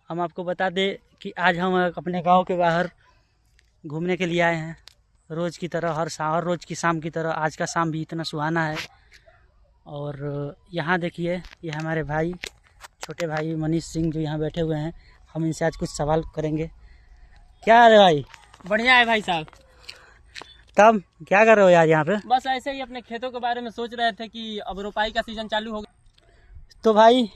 हम आपको बता दें कि आज हम अपने गांव के बाहर घूमने के लिए आए हैं। रोज़ की तरह हर रोज़ की शाम की तरह आज का शाम भी इतना सुहाना है। और यहाँ देखिए, ये हमारे भाई, छोटे भाई मनीष सिंह जो यहाँ बैठे हुए हैं। हम इनसे आज कुछ सवाल करेंगे। क्या है भाई? बढ़िया है भाई साहब। तब क्या कर रहे हो यार यहाँ पे? बस ऐसे ही अपने खेतों के बारे में सोच रहे थे कि अब रोपाई का सीजन चालू हो गया। तो भाई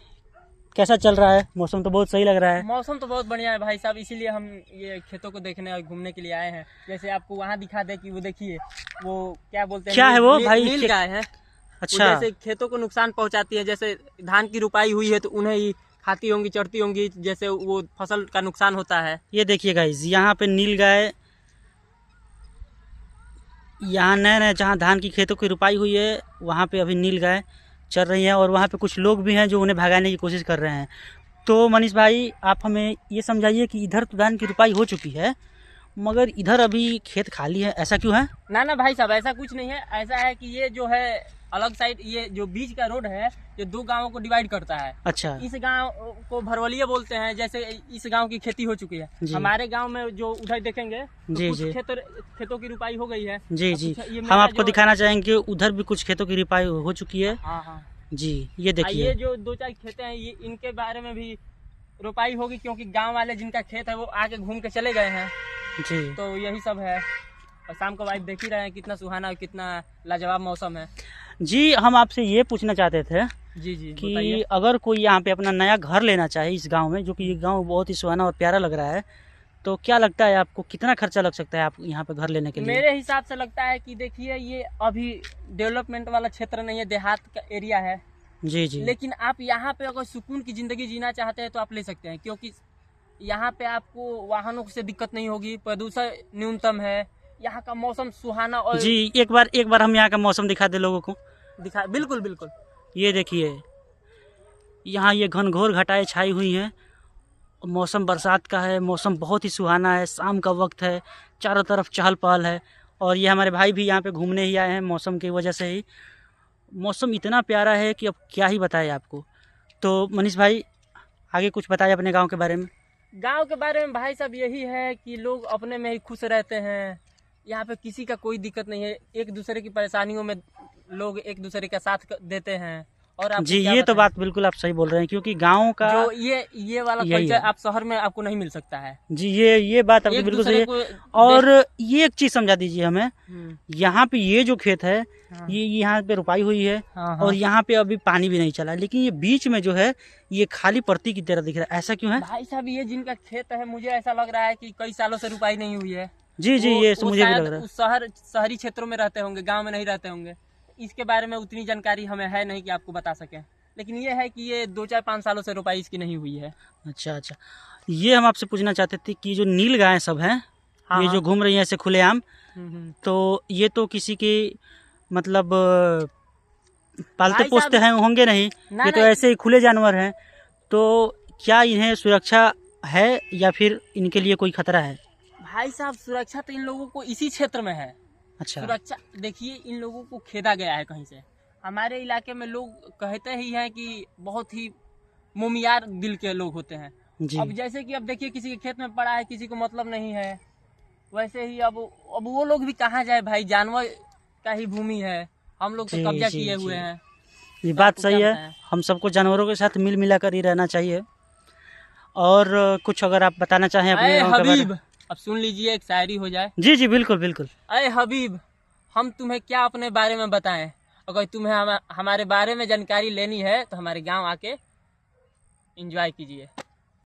कैसा चल रहा है? मौसम तो बहुत सही लग रहा है। मौसम तो बहुत बढ़िया है भाई साहब, इसीलिए हम ये खेतों को देखने और घूमने के लिए आए हैं। जैसे आपको वहाँ दिखा दे कि वो देखिए, वो क्या बोलते हैं, क्या है वो भाई? नील गाय है। अच्छा। जैसे खेतों को नुकसान पहुँचाती है, जैसे धान की रुपाई हुई है तो उन्हें ही खाती होंगी, चढ़ती होंगी, जैसे वो फसल का नुकसान होता है। ये देखिए गाइस, यहाँ पे नील गाय, यहाँ नए जहाँ धान की खेतों की रुपाई हुई है वहाँ पे अभी नील गाय चल रही हैं। और वहाँ पे कुछ लोग भी हैं जो उन्हें भगाने की कोशिश कर रहे हैं। तो मनीष भाई, आप हमें ये समझाइए कि इधर तो धान की रुपाई हो चुकी है मगर इधर अभी खेत खाली है, ऐसा क्यों है? ना भाई साहब, ऐसा कुछ नहीं है। ऐसा है कि ये जो है अलग साइड, ये जो बीच का रोड है ये दो गांवों को डिवाइड करता है। अच्छा। इस गांव को भरवलिया बोलते हैं। जैसे इस गांव की खेती हो चुकी है, हमारे गांव में जो उधर देखेंगे तो जी कुछ जी खेतों की रुपाई हो गई है। जी जी। हम आपको दिखाना चाहेंगे उधर भी कुछ खेतों की रुपाई हो चुकी है। हाँ जी, ये देखिए, ये जो दो चार खेते हैं ये इनके बारे में भी रुपाई होगी, क्योंकि गाँव वाले जिनका खेत है वो आके घूम के चले गए हैं जी। तो यही सब है। और शाम को वाइब देख ही रहे हैं कितना सुहाना और कितना लाजवाब मौसम है। जी, हम आपसे ये पूछना चाहते थे जी कि बताइए। अगर कोई यहाँ पे अपना नया घर लेना चाहे इस गांव में, जो कि ये गांव बहुत ही सुहाना और प्यारा लग रहा है, तो क्या लगता है आपको कितना खर्चा लग सकता है आप यहाँ पे घर लेने के लिए? मेरे हिसाब से लगता है कि देखिए, ये अभी डेवलपमेंट वाला क्षेत्र नहीं है, देहात का एरिया है। जी जी। लेकिन आप यहाँ पे अगर सुकून की जिंदगी जीना चाहते हैं तो आप ले सकते हैं, क्योंकि यहाँ पे आपको वाहनों से दिक्कत नहीं होगी, प्रदूषण न्यूनतम है, यहाँ का मौसम सुहाना। और जी, एक बार हम यहाँ का मौसम दिखा दे लोगों को। दिखा, बिल्कुल बिल्कुल। ये देखिए, यहाँ ये घनघोर घटाएं छाई हुई हैं। मौसम बरसात का है, मौसम बहुत ही सुहाना है, शाम का वक्त है, चारों तरफ चहल पहल है। और ये हमारे भाई भी यहाँ पे घूमने ही आए हैं मौसम की वजह से ही। मौसम इतना प्यारा है कि अब क्या ही बताएं आपको। तो मनीष भाई, आगे कुछ बताइए अपने गांव के बारे में। गांव के बारे में भाई साहब यही है कि लोग अपने में ही खुश रहते हैं। यहाँ पे किसी का कोई दिक्कत नहीं है, एक दूसरे की परेशानियों में लोग एक दूसरे का साथ देते हैं। और आप जी, ये तो बात बिल्कुल आप सही बोल रहे हैं, क्योंकि गांव का जो ये वाला कल्चर आप शहर में आपको नहीं मिल सकता है। जी, ये बात आपकी बिल्कुल सही है। और ये एक चीज समझा दीजिए हमें, यहाँ पे ये जो खेत है ये यहाँ पे रुपाई हुई है। और यहाँ पे अभी पानी भी नहीं चला, लेकिन ये बीच में जो है ये खाली परती की तरह दिख रहा है, ऐसा क्यों है? भाई साहब, ये जिनका खेत है मुझे ऐसा लग रहा है कि कई सालों से रुपाई नहीं हुई है। जी जी, ये मुझे भी लग रहा है। शहरी क्षेत्रों में रहते होंगे, गाँव में नहीं रहते होंगे। इसके बारे में उतनी जानकारी हमें है नहीं कि आपको बता सके, लेकिन ये है कि ये 2-4-5 सालों से रुपाई इसकी नहीं हुई है। अच्छा, ये हम आपसे पूछना चाहते थे कि जो नील गाय सब हैं, ये जो घूम रही हैं ऐसे खुलेआम, तो ये तो किसी की मतलब पालते पोसते हैं होंगे नहीं, ये तो ऐसे ही खुले जानवर हैं। तो क्या इन्हें सुरक्षा है या फिर इनके लिए कोई खतरा है? भाई साहब, सुरक्षा तो इन लोगों को इसी क्षेत्र में है। अच्छा। सुरक्षा देखिए, इन लोगों को खेदा गया है कहीं से। हमारे इलाके में लोग कहते ही हैं कि बहुत ही मोमियार दिल के लोग होते हैं। अब जैसे कि अब देखिए, किसी के खेत में पड़ा है, किसी को मतलब नहीं है, वैसे ही अब वो लोग भी कहाँ जाए भाई, जानवर का ही भूमि है, हम लोग तो कब्जा किए हुए हैं। ये बात सही है, हम सबको जानवरों के साथ मिल मिला कर ही रहना चाहिए। और कुछ अगर आप बताना चाहें अपने गांव के बारे में? अब सुन लीजिए, एक शायरी हो जाए। जी जी, बिल्कुल बिल्कुल। अरे हबीब, हम तुम्हें क्या अपने बारे में बताएं, अगर तुम्हें हमारे बारे में जानकारी लेनी है तो हमारे गांव आके एंजॉय कीजिए।